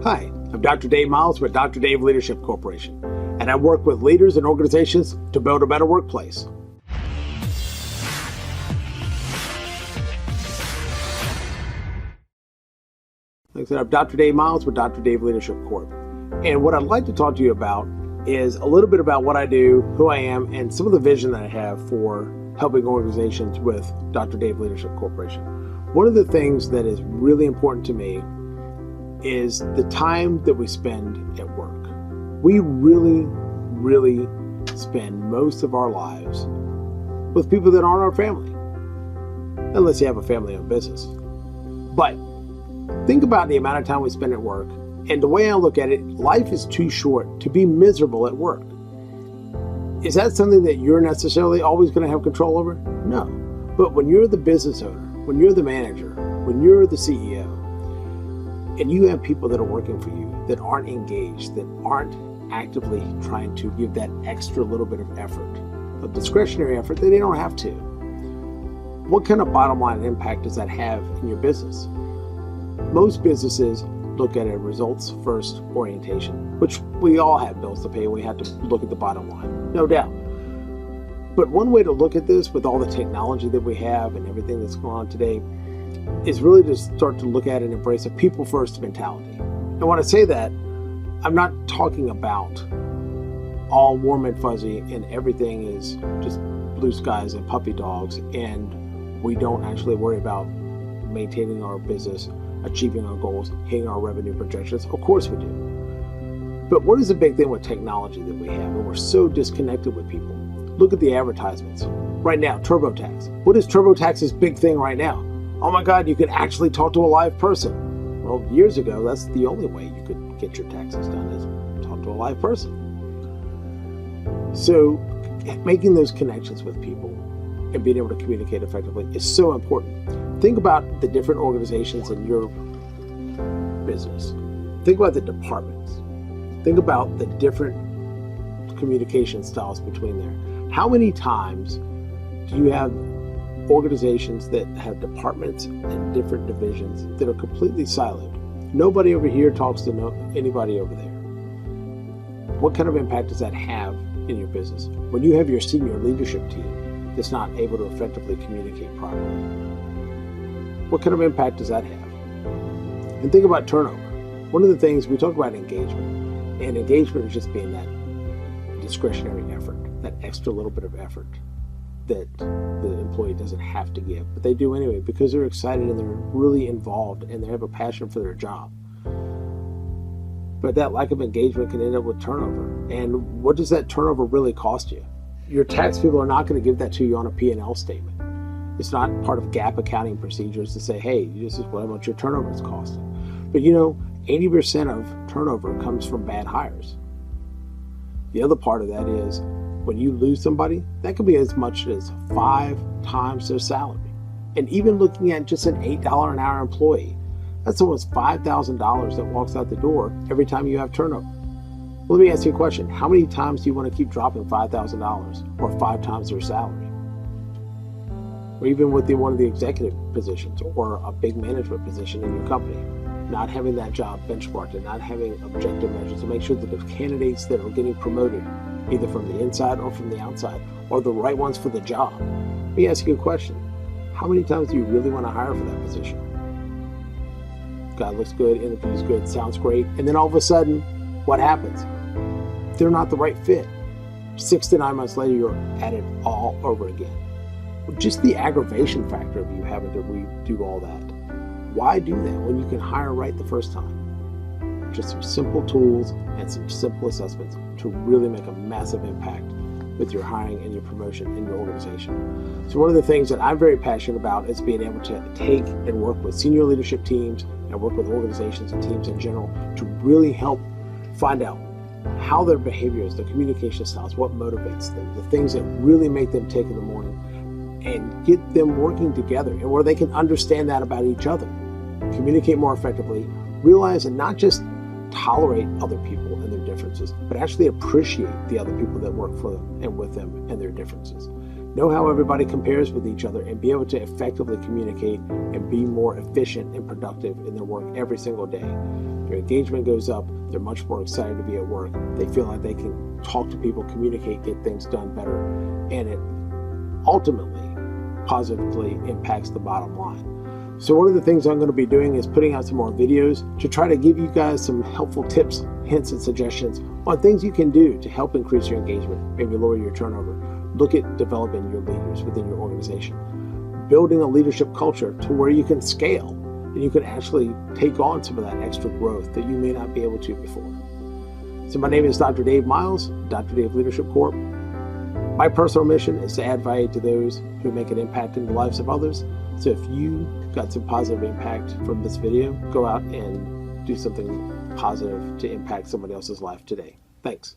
Hi, I'm Dr. Dave Miles with Dr. Dave Leadership Corporation, and I work with leaders and organizations to build a better workplace. Like I said, I'm Dr. Dave Miles with Dr. Dave Leadership Corp. And what I'd like to talk to you about is a little bit about what I do, who I am, and some of the vision that I have for helping organizations with Dr. Dave Leadership Corporation. One of the things that is really important to me is the time that we spend at work. We really spend most of our lives with people that aren't our family, unless you have a family-owned business. But think about the amount of time we spend at work, and the way I look at it, life is too short to be miserable at work. Is that something that you're necessarily always going to have control over? No. But when you're the business owner, when you're the manager, when you're the CEO, and you have people that are working for you that aren't engaged, that aren't actively trying to give that extra little bit of effort, a discretionary effort that they don't have to, what kind of bottom line impact does that have in your business? Most businesses look at a results first orientation, which we all have bills to pay and we have to look at the bottom line, no doubt. But one way to look at this with all the technology that we have and everything that's going on today is really to start to look at and embrace a people first mentality. And when I say that, I'm not talking about all warm and fuzzy and everything is just blue skies and puppy dogs and we don't actually worry about maintaining our business, achieving our goals, hitting our revenue projections. Of course we do. But what is the big thing with technology that we have and we're so disconnected with people? Look at the advertisements. Right now, TurboTax. What is TurboTax's big thing right now? Oh my God, you can actually talk to a live person. Well, years ago, that's the only way you could get your taxes done is talk to a live person. So making those connections with people and being able to communicate effectively is so important. Think about the different organizations in your business. Think about the departments. Think about the different communication styles between there. How many times do you have organizations that have departments and different divisions that are completely siloed? Nobody over here talks to anybody over there. What kind of impact does that have in your business? When you have your senior leadership team that's not able to effectively communicate properly, what kind of impact does that have? And think about turnover. One of the things we talk about engagement, and engagement is just being that discretionary effort, that extra little bit of effort that the employee doesn't have to give, but they do anyway because they're excited and they're really involved and they have a passion for their job. But that lack of engagement can end up with turnover. And what does that turnover really cost you? Your tax people are not going to give that to you on a P&L statement. It's not part of GAAP accounting procedures to say, hey, this is what much your turnover is costing. But 80% of turnover comes from bad hires. The other part of that is when you lose somebody, that could be as much as 5 times their salary. And even looking at just an $8 an hour employee, that's almost $5,000 that walks out the door every time you have turnover. Well, let me ask you a question. How many times do you want to keep dropping $5,000 or 5 times their salary? Or even with one of the executive positions or a big management position in your company, not having that job benchmarked and not having objective measures to make sure that the candidates that are getting promoted, either from the inside or from the outside, are the right ones for the job. Let me ask you a question. How many times do you really want to hire for that position? Guy looks good, interviews good, sounds great, and then all of a sudden, what happens? They're not the right fit. 6 to 9 months later, you're at it all over again. Just the aggravation factor of you having to redo all that. Why do that when you can hire right the first time? Just some simple tools and some simple assessments to really make a massive impact with your hiring and your promotion in your organization. So one of the things that I'm very passionate about is being able to take and work with senior leadership teams and work with organizations and teams in general to really help find out how their behaviors, their communication styles, what motivates them, the things that really make them tick in the morning, and get them working together and where they can understand that about each other, communicate more effectively, realize and not just tolerate other people and their differences, but actually appreciate the other people that work for them and with them and their differences. Know how everybody compares with each other and be able to effectively communicate and be more efficient and productive in their work every single day. their engagement goes up, they're much more excited to be at work, they feel like they can talk to people, communicate, get things done better, and it ultimately positively impacts the bottom line. So one of the things I'm going to be doing is putting out some more videos to try to give you guys some helpful tips, hints, and suggestions on things you can do to help increase your engagement, maybe lower your turnover. Look at developing your leaders within your organization, building a leadership culture to where you can scale and you can actually take on some of that extra growth that you may not be able to before. So my name is Dr. Dave Miles, Dr. Dave Leadership Corp. My personal mission is to add value to those who make an impact in the lives of others. So if you got some positive impact from this video, go out and do something positive to impact somebody else's life today. Thanks.